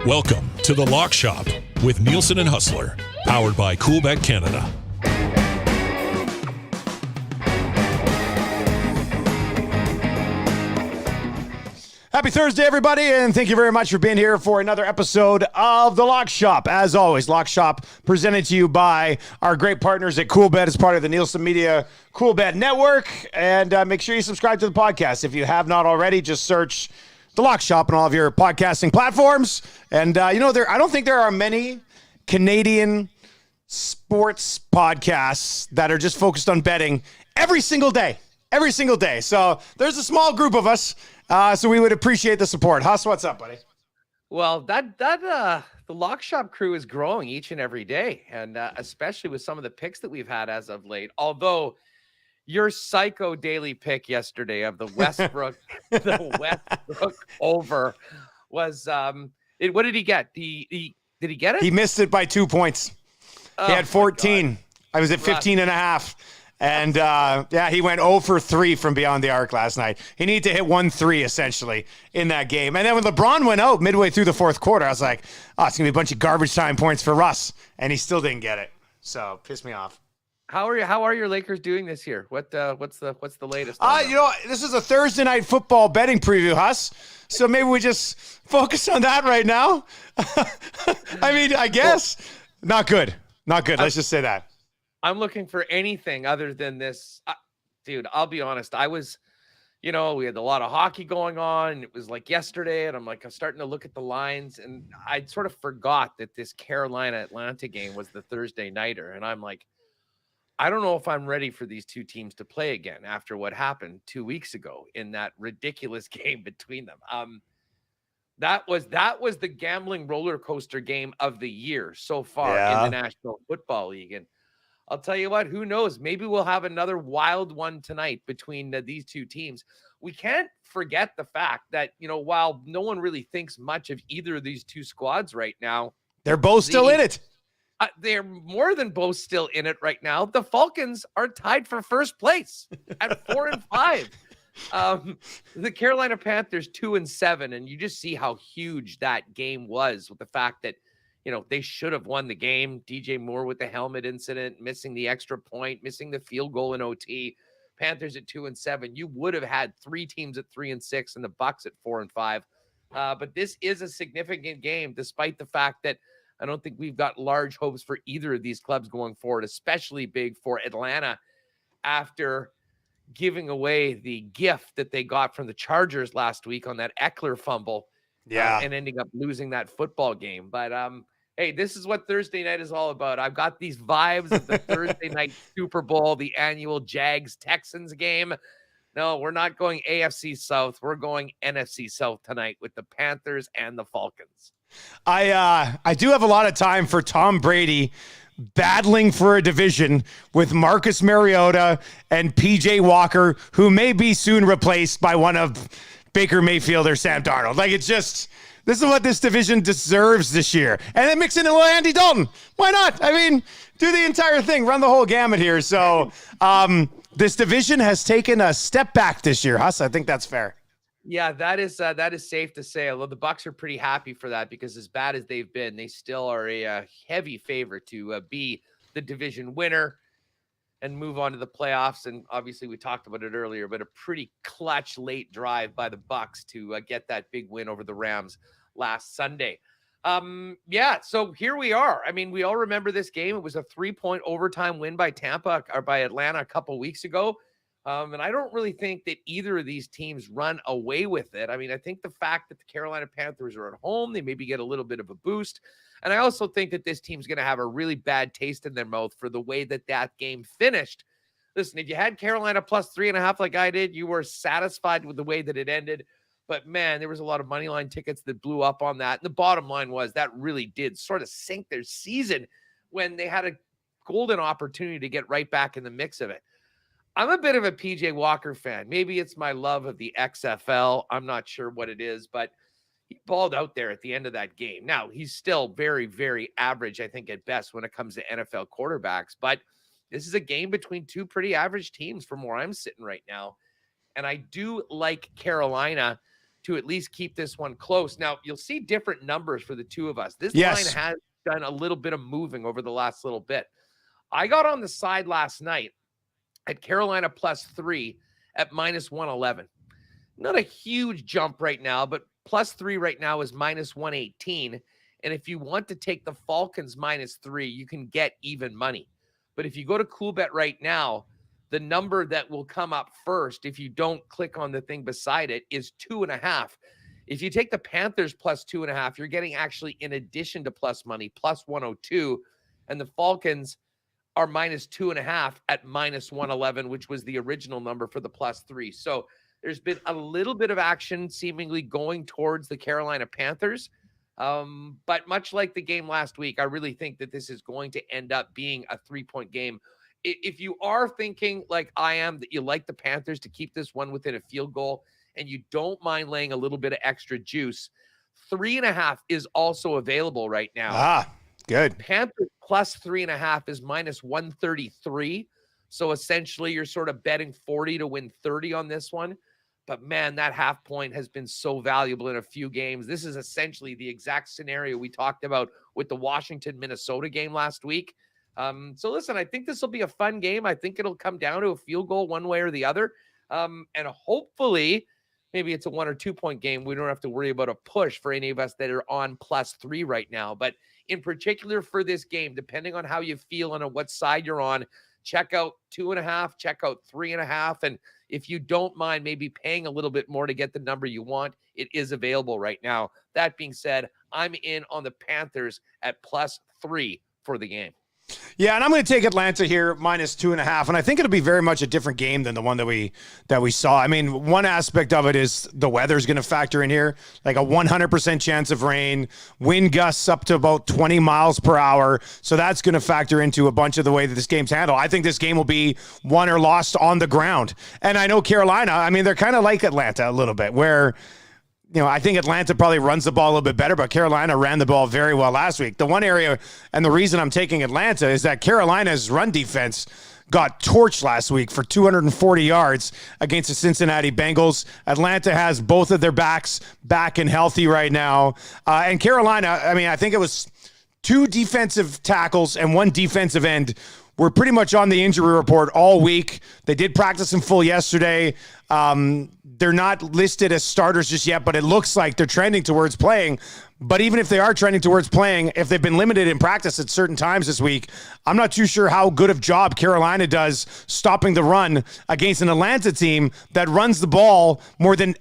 Welcome to The Lock Shop with Nielsen and Hustler, powered by Coolbet Canada. Happy Thursday, everybody, and thank you very much for being here for another episode of The Lock Shop. As always, Lock Shop presented to you by our great partners at Coolbet as part of the Nielsen Media Coolbet Network. And make sure you subscribe to the podcast. If you have not already, just search The Lock Shop on all of your podcasting platforms. And, I don't think there are many Canadian sports podcasts that are just focused on betting every single day. So there's a small group of us. So we would appreciate the support. Hus, what's up, buddy? Well, the Lock Shop crew is growing each and every day, and especially with some of the picks that we've had as of late. Although your psycho daily pick yesterday of the Westbrook, over was what did he get? Did he get it? He missed it by 2 points. He had 14. I was at 15 and a half. And, he went 0 for 3 from beyond the arc last night. He needed to hit 1-3, essentially, in that game. And then when LeBron went out midway through the fourth quarter, I was like, oh, it's going to be a bunch of garbage time points for Russ. And he still didn't get it. So, pissed me off. How are your Lakers doing this year? What's the latest? This is a Thursday night football betting preview, Hus. So maybe we just focus on that right now. I mean, I guess. Not good. Let's just say that. I'm looking for anything other than this. Dude, I'll be honest. I was, we had a lot of hockey going on. And it was like yesterday. And I'm starting to look at the lines. And I sort of forgot that this Carolina-Atlanta game was the Thursday nighter. And I'm like, I don't know if I'm ready for these two teams to play again after what happened 2 weeks ago in that ridiculous game between them. That was the gambling roller coaster game of the year so far in the National Football League. And I'll tell you what, who knows? Maybe we'll have another wild one tonight between these two teams. We can't forget the fact that, while no one really thinks much of either of these two squads right now, they're both still in it. They're more than both still in it right now. The Falcons are tied for first place at 4-5. The Carolina Panthers 2-7, and you just see how huge that game was with the fact that they should have won the game. DJ Moore with the helmet incident, missing the extra point, missing the field goal in OT. Panthers at 2-7. You would have had three teams at 3-6 and the Bucs at 4-5. But this is a significant game, despite the fact that I don't think we've got large hopes for either of these clubs going forward, especially big for Atlanta after giving away the gift that they got from the Chargers last week on that Eckler fumble. And ending up losing that football game. But hey, this is what Thursday night is all about. I've got these vibes of the Thursday night Super Bowl, the annual Jags-Texans game. No, we're not going AFC South. We're going NFC South tonight with the Panthers and the Falcons. I do have a lot of time for Tom Brady battling for a division with Marcus Mariota and PJ Walker, who may be soon replaced by one of Baker Mayfield or Sam Darnold. This is what this division deserves this year. And then mix in a little Andy Dalton. Why not? I mean, do the entire thing, run the whole gamut here. So this division has taken a step back this year, Hus. I think that's fair. Yeah, that is safe to say. Although the Bucs are pretty happy for that because as bad as they've been, they still are a heavy favorite to be the division winner and move on to the playoffs. And obviously we talked about it earlier, but a pretty clutch late drive by the Bucs to get that big win over the Rams last Sunday. So here we are. I mean, we all remember this game. It was a 3-point overtime win by Atlanta a couple weeks ago. And I don't really think that either of these teams run away with it. I mean, I think the fact that the Carolina Panthers are at home, they maybe get a little bit of a boost. And I also think that this team's going to have a really bad taste in their mouth for the way that game finished. Listen, if you had Carolina plus 3.5 like I did, you were satisfied with the way that it ended. But, man, there was a lot of money line tickets that blew up on that. And the bottom line was that really did sort of sink their season when they had a golden opportunity to get right back in the mix of it. I'm a bit of a PJ Walker fan. Maybe it's my love of the XFL. I'm not sure what it is, but he balled out there at the end of that game. Now, he's still very, very average, I think, at best when it comes to NFL quarterbacks. But this is a game between two pretty average teams from where I'm sitting right now. And I do like Carolina to at least keep this one close. Now, you'll see different numbers for the two of us. This Yes. line has done a little bit of moving over the last little bit. I got on the side last night at Carolina +3 at -111. Not a huge jump right now, but +3 right now is -118. And if you want to take the Falcons -3, you can get even money. But if you go to CoolBet right now, the number that will come up first, if you don't click on the thing beside it, is 2.5. If you take the Panthers +2.5, you're getting actually, in addition to plus money, +102. And the Falcons are -2.5 at -111, which was the original number for the +3. So there's been a little bit of action seemingly going towards the Carolina Panthers. But much like the game last week, I really think that this is going to end up being a 3-point game. If you are thinking like I am, that you like the Panthers to keep this one within a field goal and you don't mind laying a little bit of extra juice, 3.5 is also available right now. Good. Panthers +3.5 is -133. So essentially you're sort of betting 40 to win 30 on this one. But man, that half point has been so valuable in a few games. This is essentially the exact scenario we talked about with the Washington-Minnesota game last week. So listen, I think this will be a fun game. I think it'll come down to a field goal one way or the other. And hopefully maybe it's a 1 or 2 point game. We don't have to worry about a push for any of us that are on +3 right now. But in particular for this game, depending on how you feel and on what side you're on, check out 2.5, check out 3.5. And if you don't mind maybe paying a little bit more to get the number you want, it is available right now. That being said, I'm in on the Panthers at +3 for the game. Yeah, and I'm going to take Atlanta here -2.5, and I think it'll be very much a different game than the one that we saw. I mean, one aspect of it is the weather's going to factor in here, like a 100% chance of rain, wind gusts up to about 20 miles per hour. So that's going to factor into a bunch of the way that this game's handled. I think this game will be won or lost on the ground. And I know Carolina, I mean, they're kind of like Atlanta a little bit, where I think Atlanta probably runs the ball a little bit better, but Carolina ran the ball very well last week. The one area, and the reason I'm taking Atlanta, is that Carolina's run defense got torched last week for 240 yards against the Cincinnati Bengals. Atlanta has both of their backs back and healthy right now. And Carolina, I mean, I think it was 2 defensive tackles and 1 defensive end were pretty much on the injury report all week. They did practice in full yesterday. They're not listed as starters just yet, but it looks like they're trending towards playing. But even if they are trending towards playing, if they've been limited in practice at certain times this week, I'm not too sure how good of job Carolina does stopping the run against an Atlanta team that runs the ball more than,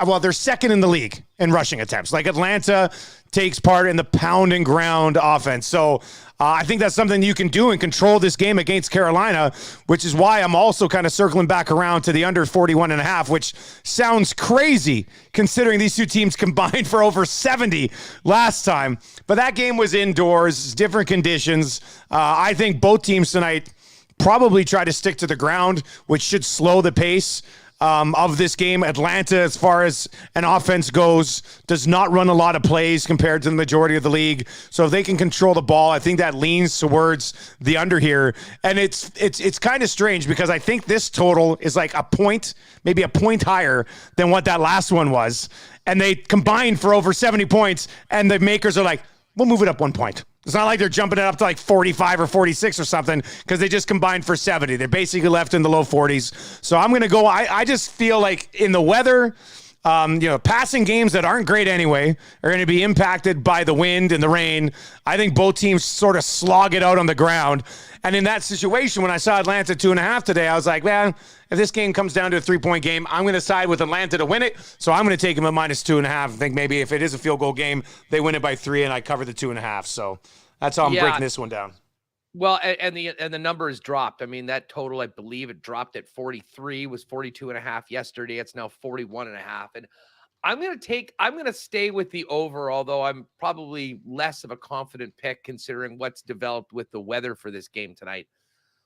well, they're second in the league in rushing attempts. Like, Atlanta takes part in the pound and ground offense. So I think that's something you can do and control this game against Carolina, which is why I'm also kind of circling back around to the under 41.5, which sounds crazy considering these two teams combined for over 70 last time. But that game was indoors, different conditions. I think both teams tonight probably try to stick to the ground, which should slow the pace of this game. Atlanta, as far as an offense goes, does not run a lot of plays compared to the majority of the league. So if they can control the ball, I think that leans towards the under here. And it's kind of strange because I think this total is like a point, maybe a point higher than what that last one was. And they combined for over 70 points, and the makers are like, we'll move it up 1 point. It's not like they're jumping it up to like 45 or 46 or something because they just combined for 70. They're basically left in the low 40s. So I'm going to go. I just feel like in the weather, passing games that aren't great anyway are going to be impacted by the wind and the rain. I think both teams sort of slog it out on the ground. And in that situation, when I saw Atlanta 2.5 today, I was like, man, if this game comes down to a 3-point game, I'm going to side with Atlanta to win it. So I'm going to take them at -2.5. I think maybe if it is a field goal game, they win it by 3 and I cover the 2.5. So that's how I'm breaking this one down. Well, and the number is dropped. I mean, that total, I believe it dropped at 43, was 42.5 yesterday. It's now 41.5. And I'm going to stay with the over, although I'm probably less of a confident pick considering what's developed with the weather for this game tonight.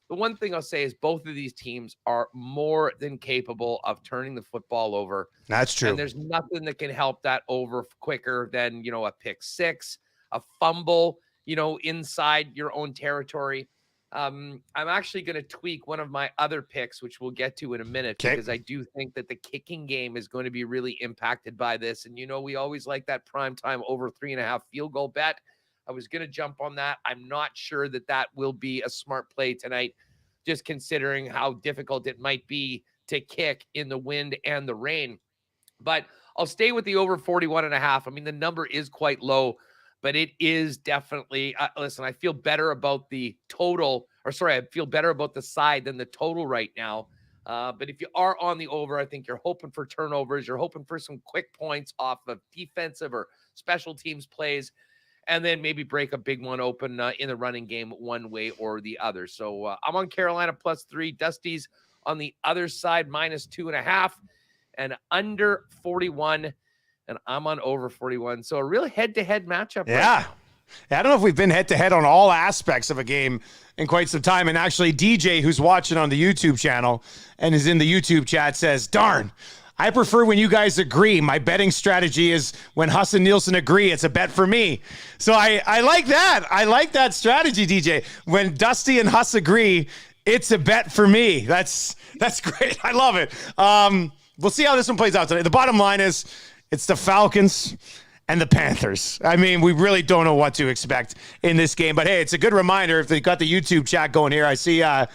The one thing I'll say is both of these teams are more than capable of turning the football over. That's true. And there's nothing that can help that over quicker than, a pick six, a fumble, inside your own territory. I'm actually going to tweak one of my other picks, which we'll get to in a minute, because I do think that the kicking game is going to be really impacted by this. And, we always like that primetime over 3.5 field goal bet. I was going to jump on that. I'm not sure that will be a smart play tonight, just considering how difficult it might be to kick in the wind and the rain. But I'll stay with the over 41.5. I mean, the number is quite low, but it is definitely, listen, I feel better about the total, I feel better about the side than the total right now. But if you are on the over, I think you're hoping for turnovers. You're hoping for some quick points off of defensive or special teams plays, and then maybe break a big one open in the running game one way or the other. So I'm on Carolina +3. Dusty's on the other side -2.5 and under 41. And I'm on over 41. So a real head-to-head matchup. Yeah. Right now. I don't know if we've been head-to-head on all aspects of a game in quite some time. And actually, DJ, who's watching on the YouTube channel and is in the YouTube chat, says, darn, I prefer when you guys agree. My betting strategy is when Hus and Nielsen agree, it's a bet for me. So I like that. I like that strategy, DJ. When Dusty and Hus agree, it's a bet for me. That's great. I love it. We'll see how this one plays out today. The bottom line is, it's the Falcons and the Panthers. I mean, we really don't know what to expect in this game. But, hey, it's a good reminder if they got the YouTube chat going here. I see the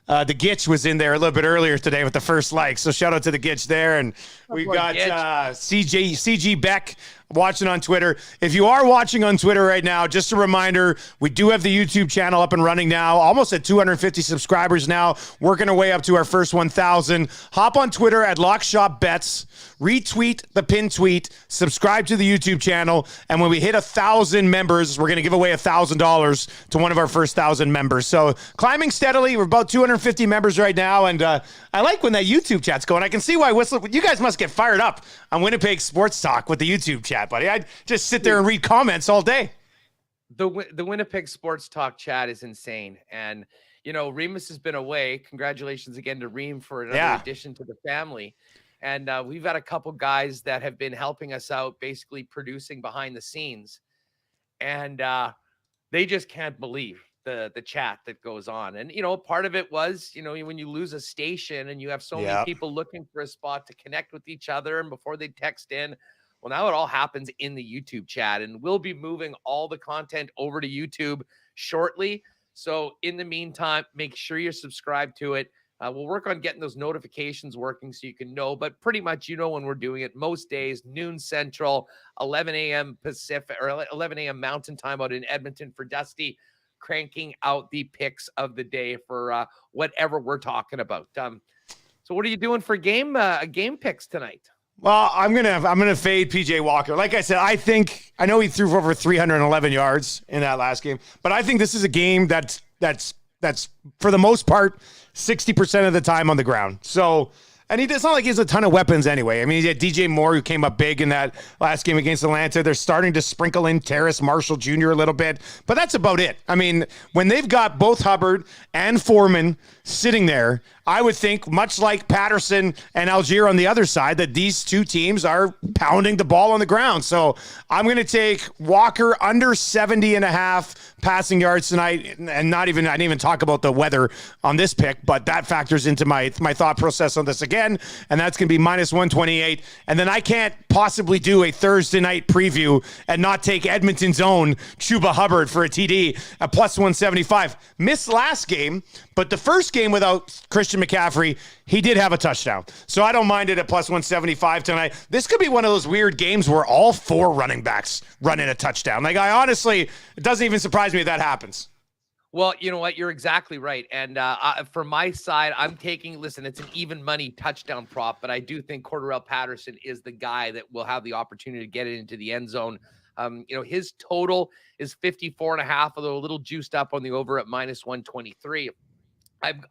Gitch was in there a little bit earlier today with the first like. So shout out to the Gitch there. And we've got CG Beck watching on Twitter. If you are watching on Twitter right now, just a reminder, we do have the YouTube channel up and running now, almost at 250 subscribers now, working our way up to our first 1,000. Hop on Twitter at LockShopBets, retweet the pin tweet, subscribe to the YouTube channel, and when we hit 1,000 members, we're going to give away $1,000 to one of our first 1,000 members. So climbing steadily. We're about 250 members right now, and I like when that YouTube chat's going. I can see why you guys must get fired up on Winnipeg Sports Talk with the YouTube chat, buddy. I'd just sit there and read comments all day. The Winnipeg Sports Talk chat is insane. And, Remus has been away. Congratulations again to Reem for another addition to the family. And we've had a couple guys that have been helping us out, basically producing behind the scenes. And they just can't believe the chat that goes on. And, part of it was, when you lose a station and you have so many people looking for a spot to connect with each other and before they text in, well, now it all happens in the YouTube chat, and we'll be moving all the content over to YouTube shortly. So in the meantime, make sure you're subscribed to it. We'll work on getting those notifications working so you can know, but pretty much when we're doing it most days, noon Central, 11 a.m. Pacific, or 11 a.m. Mountain Time out in Edmonton for Dusty, cranking out the picks of the day for whatever we're talking about. So what are you doing for game picks tonight? Well, I'm gonna fade PJ Walker. Like I said, I know he threw for over 311 yards in that last game, but I think this is a game that's for the most part 60% of the time on the ground. So, and it's not like he has a ton of weapons anyway. I mean, he had DJ Moore, who came up big in that last game against Atlanta. They're starting to sprinkle in Terrace Marshall Jr. a little bit, but that's about it. I mean, when they've got both Hubbard and Foreman sitting there, I would think, much like Patterson and Algier on the other side, that these two teams are pounding the ball on the ground. So I'm going to take Walker under 70.5 passing yards tonight, and I didn't even talk about the weather on this pick, but that factors into my thought process on this again, and that's going to be -128. And then I can't possibly do a Thursday night preview and not take Edmonton's own Chuba Hubbard for a TD at +175. Missed last game, but the first game without Christian McCaffrey, he did have a touchdown. So I don't mind it at +175 tonight. This could be one of those weird games where all four running backs run in a touchdown. Like, it doesn't even surprise me if that happens. Well, you know what? You're exactly right. And for my side, I'm taking, it's an even money touchdown prop, but I do think Cordarrelle Patterson is the guy that will have the opportunity to get it into the end zone. His total is 54.5, although a little juiced up on the over at -123.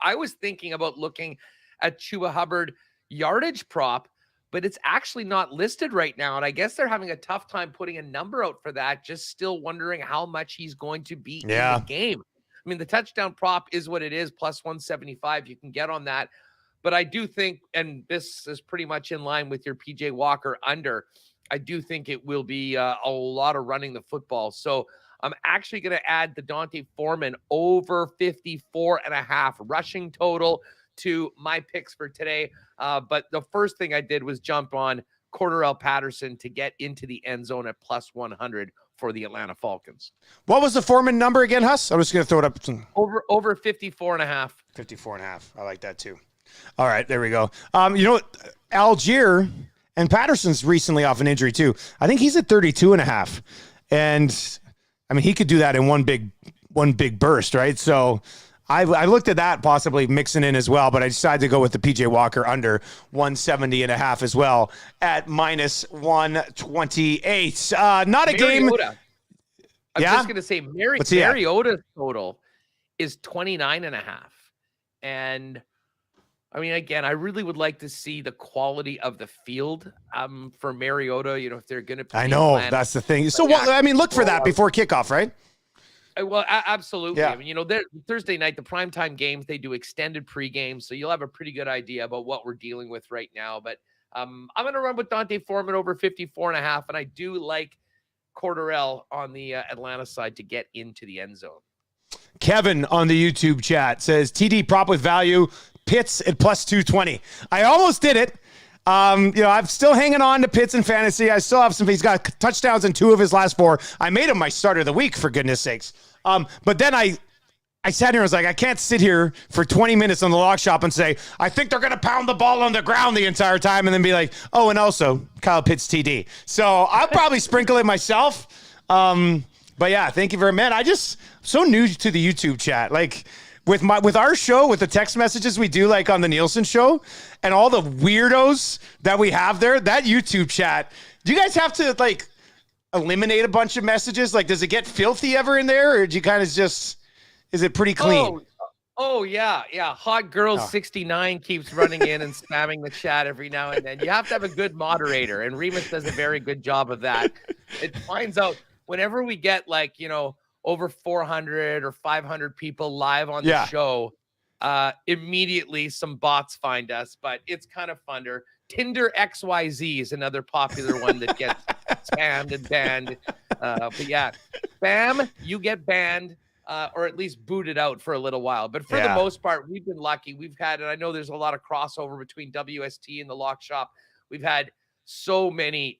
I was thinking about looking at Chuba Hubbard yardage prop, but it's actually not listed right now. And I guess they're having a tough time putting a number out for that. Just still wondering how much he's going to be in the game. I mean, the touchdown prop is what it is, +175. You can get on that. But I do think, and this is pretty much in line with your PJ Walker under, I do think it will be a lot of running the football. So I'm actually going to add the Dante Foreman over 54.5 rushing total to my picks for today. But the first thing I did was jump on Cordarrelle Patterson to get into the end zone at plus 100 for the Atlanta Falcons. What was the Foreman number again, Hus? I'm just going to throw it up. Over 54.5. 54.5. I like that too. All right, there we go. You know what? Algier and Patterson's recently off an injury too. I think he's at 32.5. And I mean, he could do that in one big burst, right? So I looked at that possibly mixing in as well, but I decided to go with the PJ Walker under 170.5 as well at minus 128. Not a Mariota. game. I'm just going to say Mariota's total is 29.5. And I mean, again, I really would like to see the quality of the field for Mariota, if they're going to I know, that's the thing. So, look for that before kickoff, right? Well, absolutely. Yeah. I mean, Thursday night, the primetime games, they do extended pregame, so you'll have a pretty good idea about what we're dealing with right now. But I'm going to run with Dante Foreman over 54.5, and I do like Cordarrelle on the Atlanta side to get into the end zone. Kevin on the YouTube chat says TD prop with value, Pitts at plus 220. I almost did it. I'm still hanging on to Pitts in fantasy. I still have he's got touchdowns in 2 of his last 4. I made him my starter of the week, for goodness sakes. But then I sat here and was like, I can't sit here for 20 minutes on the lock shop and say, I think they're going to pound the ball on the ground the entire time and then be like, oh, and also Kyle Pitts TD. So I'll probably sprinkle it myself. But yeah, thank you very much. I just so new to the YouTube chat. Like with our show, with the text messages we do like on the Nielsen show and all the weirdos that we have there, that YouTube chat, do you guys have to like eliminate a bunch of messages? Like, does it get filthy ever in there, or do you kind of just, is it pretty clean? Oh yeah. Hot Girl 69 keeps running in and spamming the chat every now and then. You have to have a good moderator, and Remus does a very good job of that. It finds out whenever we get over 400 or 500 people live on the show, immediately some bots find us, but it's kind of funner. Tinder XYZ is another popular one that gets spammed and banned. But yeah, spam, you get banned or at least booted out for a little while. But for the most part, we've been lucky. We've had, and I know there's a lot of crossover between WST and the Lock Shop. We've had so many,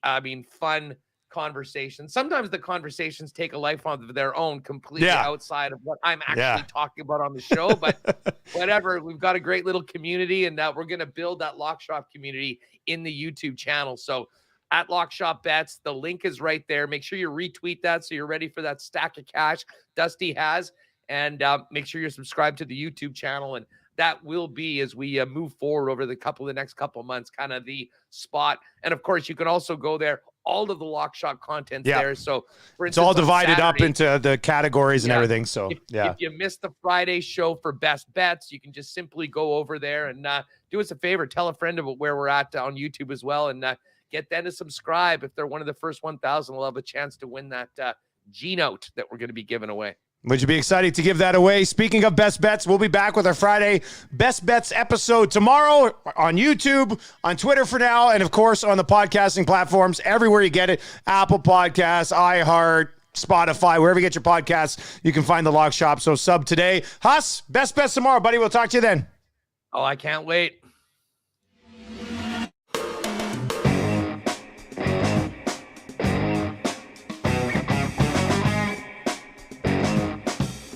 fun conversations. Sometimes the conversations take a life of their own, completely outside of what I'm actually talking about on the show. But whatever, we've got a great little community, and we're going to build that Lock Shop community in the YouTube channel. So at Lock Shop Bets, the link is right there. Make sure you retweet that so you're ready for that stack of cash Dusty has, and make sure you're subscribed to the YouTube channel. And that will be, as we move forward over the next couple of months, kind of the spot. And of course, you can also go there. All of the Lock Shop content there. So for instance, it's all divided up into the categories and everything. So if you missed the Friday show for best bets, you can just simply go over there and do us a favor. Tell a friend about where we're at on YouTube as well. And get them to subscribe. If they're one of the first 1,000, we'll have a chance to win that G-Note that we're going to be giving away. Would you be excited to give that away? Speaking of best bets, we'll be back with our Friday best bets episode tomorrow on YouTube, on Twitter for now, and of course on the podcasting platforms, everywhere you get it. Apple Podcasts, iHeart, Spotify, wherever you get your podcasts, you can find the Lock Shop. So sub today. Hus, best bets tomorrow, buddy. We'll talk to you then. Oh, I can't wait.